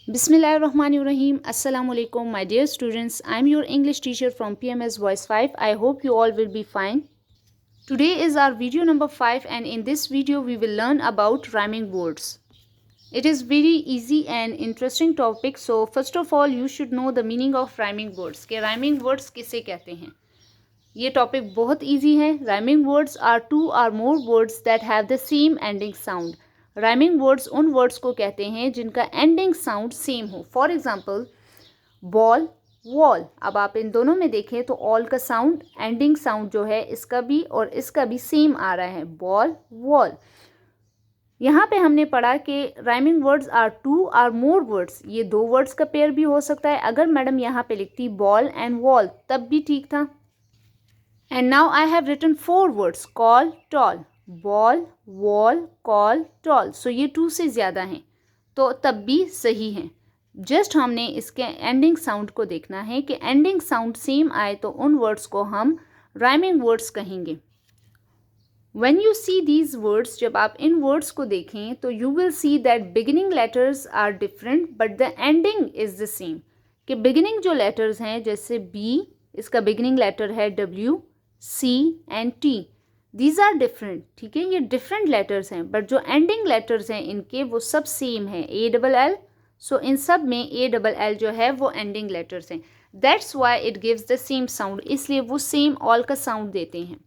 Bismillahirrahmanirrahim. Assalamu alaikum, my dear students. I am your English teacher from PMS Voice 5. I hope you all will be fine. Today is our video number 5, and in this video we will learn about rhyming words. It is very easy and interesting topic. So first of all you should know the meaning of rhyming words. कि rhyming words किसे कहते हैं. ये topic बहुत easy है. Rhyming words are two or more words that have the same ending sound. Rhyming words उन words को कहते हैं जिनका एंडिंग साउंड सेम हो. For example ball, wall. अब आप इन दोनों में देखें तो ऑल का साउंड, एंडिंग साउंड जो है इसका भी और इसका भी सेम आ रहा है, बॉल, वॉल. यहाँ पे हमने पढ़ा कि rhyming words are two or more words. ये दो वर्ड्स का पेयर भी हो सकता है. अगर मैडम यहाँ पे लिखती बॉल एंड वॉल तब भी ठीक था. And now I have written 4 words, call, tall. Ball, wall, call, tall. So ये 2 से ज़्यादा हैं तो तब भी सही हैं. जस्ट हमने इसके एंडिंग साउंड को देखना है कि एंडिंग साउंड सेम आए तो उन वर्ड्स को हम राइमिंग वर्ड्स कहेंगे. When you see these words, जब आप इन वर्ड्स को देखें तो you will see that beginning letters are different but the ending is the same. कि बिगिनिंग जो लेटर्स हैं जैसे बी, इसका बिगिनिंग लेटर है W, C and T. These are different. ठीक है, ये डिफरेंट लेटर्स हैं बट जो एंडिंग लेटर्स हैं इनके वो सब सेम है, ए डबल एल. सो इन सब में ए डबल एल जो है वो एंडिंग लेटर्स हैं. That's why it gives the same sound. इसलिए वो सेम ऑल का साउंड देते हैं.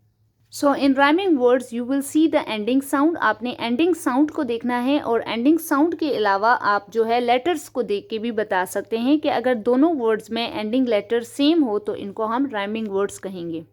So in rhyming words you will see the ending sound. आपने एंडिंग साउंड को देखना है और एंडिंग साउंड के अलावा आप जो है लेटर्स को देख के भी बता सकते हैं कि अगर दोनों वर्ड्स में एंडिंग लेटर सेम हो तो इनको हम राइमिंग वर्ड्स कहेंगे.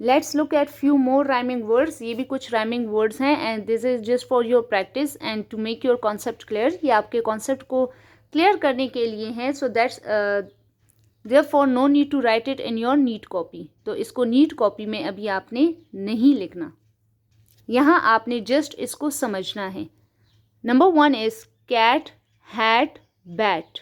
Let's look at few more rhyming words. ये भी कुछ राइमिंग वर्ड्स हैं and this is just for your practice and to make your concept clear. ये आपके कॉन्सेप्ट को क्लियर करने के लिए हैं. So that's therefore no need to write it in your neat copy. तो इसको नीट कॉपी में अभी आपने नहीं लिखना, यहाँ आपने जस्ट इसको समझना है. Number 1 is cat, hat, bat.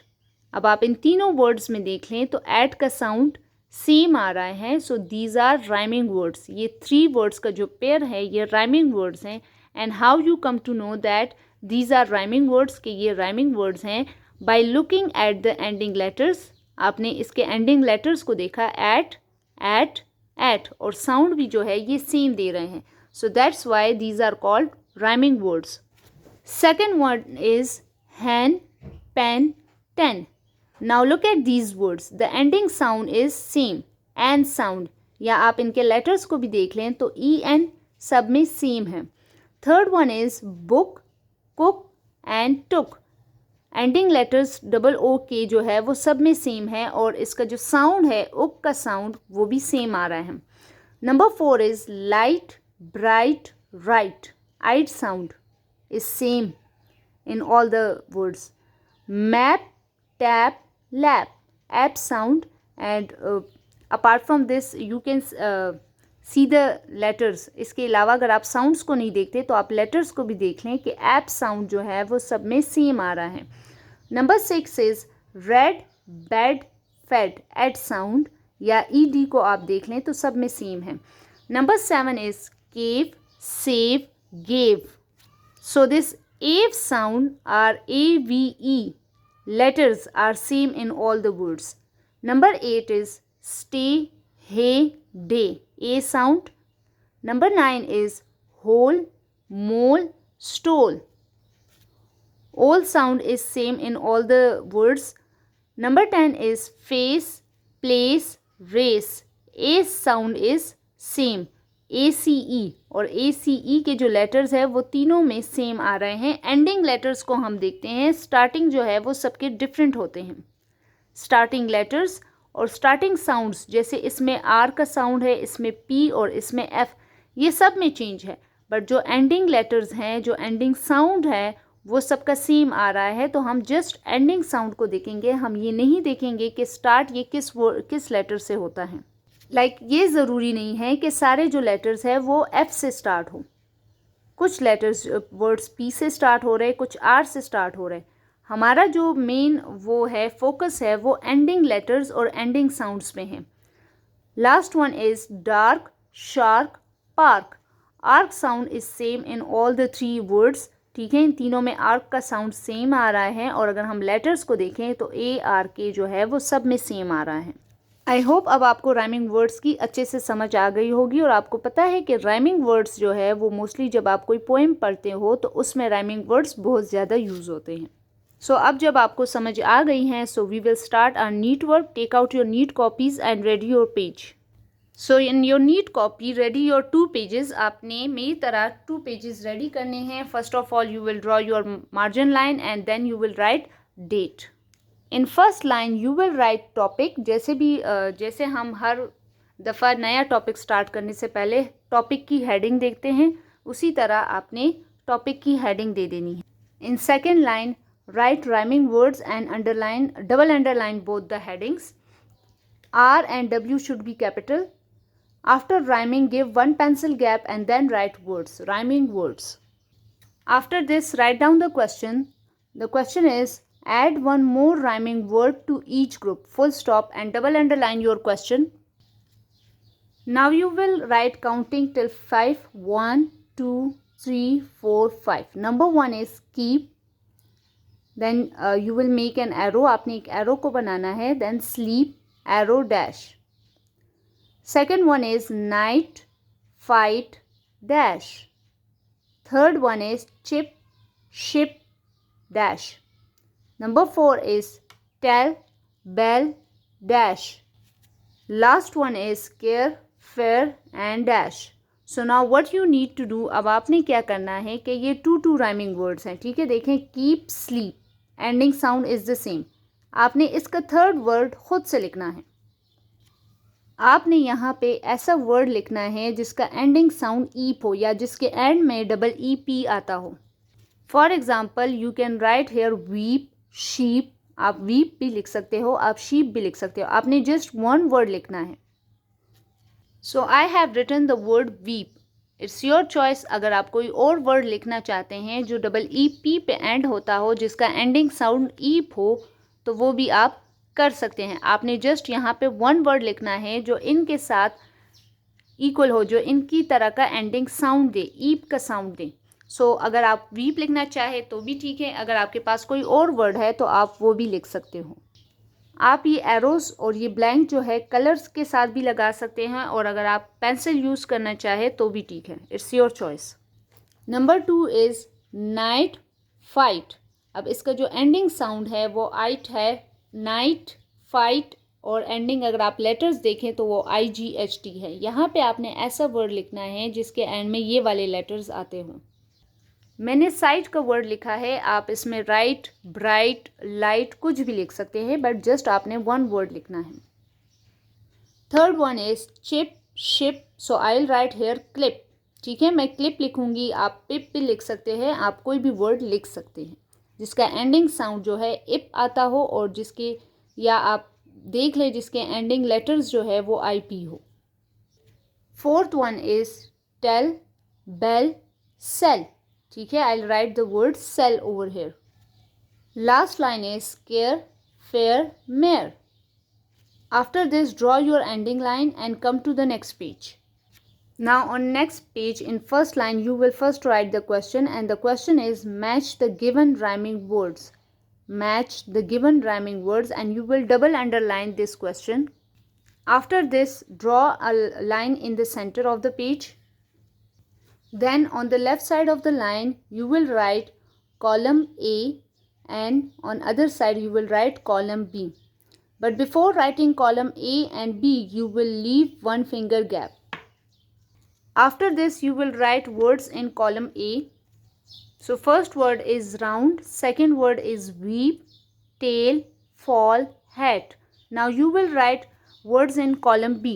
अब आप इन तीनों वर्ड्स में देख लें तो ऐट का साउंड सेम आ रहा है. So these are rhyming words. ये 3 वर्ड्स का जो पेयर है ये राइमिंग वर्ड्स हैं. And how you come to know that these are rhyming words, कि ये राइमिंग वर्ड्स हैं, by looking at the ending letters. आपने इसके एंडिंग लेटर्स को देखा, एट, एट, एट, और साउंड भी जो है ये सेम दे रहे हैं. So that's why these are called rhyming words. Second word is hen, pen, ten. Now look at these words. The ending sound is same, and sound. या आप इनके letters को भी देख लें तो E N सब में same है. Third one is book, cook and took. Ending letters double O के जो है वो सब में same है और इसका जो sound है उक का sound वो भी same आ रहा है. Number 4 is light, bright, right. Id sound is same in all the words. Map, tap, lap, app sound. And apart from this you can see the letters. इसके अलावा अगर आप साउंड्स को नहीं देखते तो आप लेटर्स को भी देख लें कि ऐप साउंड जो है वो सब में सेम आ रहा है. Number 6 is red, bed, fed. Ed sound या ईडी को आप देख लें तो सब में सेम है. Number 7 is cave, save, gave. So this ave sound are AVE. Letters are same in all the words. Number 8 is stay, hay, day. A sound. Number 9 is hole, mole, stole. All sound is same in all the words. Number 10 is face, place, race. A sound is same. ACE और ACE के जो letters है वो तीनों में same आ रहे हैं. Ending letters को हम देखते हैं. स्टार्टिंग जो है वो सबके डिफरेंट होते हैं. स्टार्टिंग लेटर्स और स्टार्टिंग साउंड्स, जैसे इसमें R का साउंड है, इसमें P और इसमें F, ये सब में चेंज है. बट जो एंडिंग लेटर्स हैं, जो एंडिंग साउंड है वो सबका सेम आ रहा है. तो हम जस्ट एंडिंग साउंड को देखेंगे. हम ये नहीं देखेंगे कि स्टार्ट ये किस लेटर से होता है. ये ज़रूरी नहीं है कि सारे जो लेटर्स है वो F से स्टार्ट हो. कुछ लेटर्स वर्ड्स P से स्टार्ट हो रहे, कुछ R से स्टार्ट हो रहे. हमारा जो मेन वो है फोकस है वो एंडिंग लेटर्स और एंडिंग साउंड्स में है. Last one is dark, shark, park. Arc sound is same in all the 3 words. ठीक है, इन तीनों में आर्क का साउंड सेम आ रहा है, और अगर हम लेटर्स को देखें तो ARK जो है वो सब में सेम आ रहा है। आई होप अब आपको राइमिंग वर्ड्स की अच्छे से समझ आ गई होगी, और आपको पता है कि राइमिंग वर्ड्स जो है वो मोस्टली जब आप कोई पोएम पढ़ते हो तो उसमें राइमिंग वर्ड्स बहुत ज़्यादा यूज़ होते हैं। सो अब जब आपको समझ आ गई हैं, so we will start our neat work. Take out your neat copies and ready your page. So in your neat copy ready your 2 pages. आपने मेरी तरह 2 पेजेस रेडी करने हैं। First of all you will draw your margin line and then you will write date. In first line you will write topic. जैसे हम हर दफ़ा नया topic start करने से पहले टॉपिक की हेडिंग देखते हैं, उसी तरह आपने टॉपिक की हेडिंग दे देनी है। In second line right rhyming words and double underline both the headings. R and W should be capital. After rhyming, give 1 pencil gap and then write words, rhyming words. After this, write down the question. The question is, add 1 more rhyming word to each group, full stop, and double underline your question. Now you will write counting till 5. 1, 2, 3, 4, 5. Number 1 is keep. Then you will make an arrow. आपने एक arrow को बनाना है. Then sleep, arrow dash. Second one is night, fight, dash. Third one is chip, ship, dash. Number 4 is tell, bell, dash. Last one is care, fair and dash. So now what you need to do, अब आपने क्या करना है कि ये 2 rhyming words हैं, ठीक है। देखें keep, sleep, ending sound is the same. आपने इसका थर्ड वर्ड खुद से लिखना है। आपने यहाँ पे ऐसा वर्ड लिखना है जिसका एंडिंग साउंड ईप हो या जिसके एंड में डबल EP आता हो। For example you can write here weep, sheep. आप वीप भी लिख सकते हो, आप शीप भी लिख सकते हो। आपने जस्ट 1 वर्ड लिखना है। So I have written the word weep. It's your choice. अगर आप कोई और वर्ड लिखना चाहते हैं जो डबल EP पे एंड होता हो, जिसका एंडिंग साउंड ईप हो, तो वो भी आप कर सकते हैं। आपने जस्ट यहाँ पे 1 वर्ड लिखना है जो इनके साथ इक्वल हो, जो इनकी तरह का एंडिंग साउंड दे, ईप का साउंड दे। सो अगर आप वीप लिखना चाहे तो भी ठीक है। अगर आपके पास कोई और वर्ड है तो आप वो भी लिख सकते हो। आप ये एरोज और ये ब्लैंक जो है कलर्स के साथ भी लगा सकते हैं, और अगर आप पेंसिल यूज़ करना चाहे तो भी ठीक है। It's your choice. Number 2 is night, fight. अब इसका जो एंडिंग साउंड है वो आइट है, नाइट, फाइट, और एंडिंग अगर आप लेटर्स देखें तो वो IGHT है। यहाँ पे आपने ऐसा वर्ड लिखना है जिसके एंड में ये वाले लेटर्स आते हों। मैंने साइट का वर्ड लिखा है, आप इसमें राइट, ब्राइट, लाइट कुछ भी लिख सकते हैं, बट जस्ट आपने 1 वर्ड लिखना है। Third one is chip, ship. So I will write here clip. ठीक है, मैं क्लिप लिखूंगी, आप पिप भी लिख सकते हैं, आप कोई भी वर्ड लिख सकते हैं जिसका एंडिंग साउंड जो है इप आता हो, और जिसके, या आप देख लें जिसके एंडिंग लेटर्स जो है वो IP हो। Fourth one is tell, bell, sell. ठीक है, I will write the word sell over here. Last line is care, fair, mare. After this, draw your ending line and come to the next page. Now on next page, in first line, you will first write the question, and the question is match the given rhyming words. Match the given rhyming words, and you will double underline this question. After this, draw a line in the center of the page. Then on the left side of the line, you will write column A, and on other side you will write column B. But before writing column A and B, you will leave 1 finger gap. After this, you will write words in column A. So first word is round, second word is weep, tail, fall, hat. Now you will write words in column B.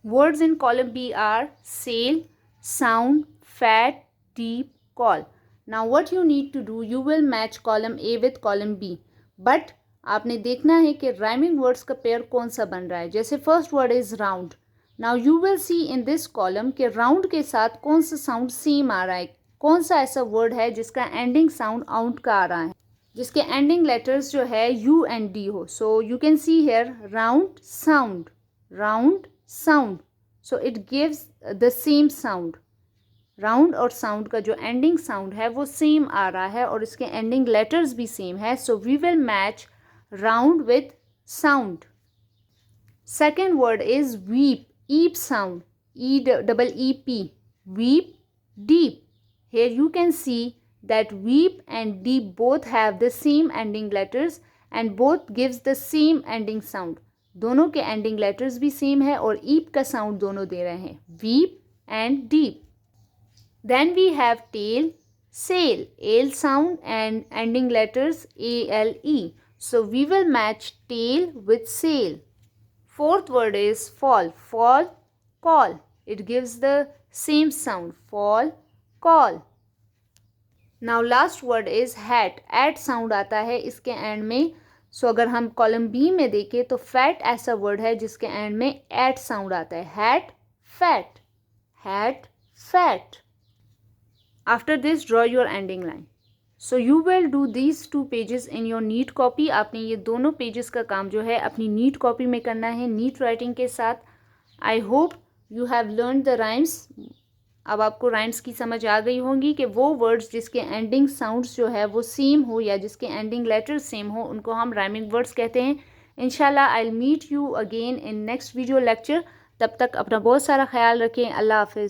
Words in column B are sail, sound, fat, deep, call. Now what you need to do, you will match column A with column B. But आपने देखना है कि rhyming words का pair कौन सा बन रहा है। जैसे first word is round. Now you will C in this column कि राउंड के साथ कौन सा साउंड सेम आ रहा है, कौन सा ऐसा वर्ड है जिसका एंडिंग साउंड आउट का आ रहा है, जिसके एंडिंग लेटर्स जो है U and D हो। So you can see here round sound, round sound, so it gives the same sound. Round और साउंड का जो एंडिंग साउंड है वो सेम आ रहा है और इसके एंडिंग लेटर्स भी सेम है, so we will match round with sound. Second word is weep. Eep sound, E-double-E-P, weep, deep. Here you can see that weep and deep both have the same ending letters and both gives the same ending sound. दोनों के ending letters भी same है और ईप का sound दोनों दे रहे हैं, weep and deep. Then we have tail, sail, ale sound and ending letters A-L-E. So we will match tail with sail. Fourth word is fall. Fall, call. It gives the same sound. Fall, call. Now last word is hat. At sound आता है इसके end में. So अगर हम column B में देखें तो fat ऐसा word है जिसके end में at sound आता है. Hat, fat. Hat, fat. After this draw your ending line. So you will do these 2 pages in your neat copy. आपने ये दोनों pages का काम जो है अपनी neat copy में करना है neat writing के साथ. I hope you have learned the rhymes. अब आपको rhymes की समझ आ गई होंगी कि वो words जिसके ending sounds जो है वो same हो या जिसके ending letters same हो उनको हम rhyming words कहते हैं. इंशाल्लाह I'll meet you again in next video lecture. तब तक अपना बहुत सारा ख्याल रखें. अल्लाह हाफिज़.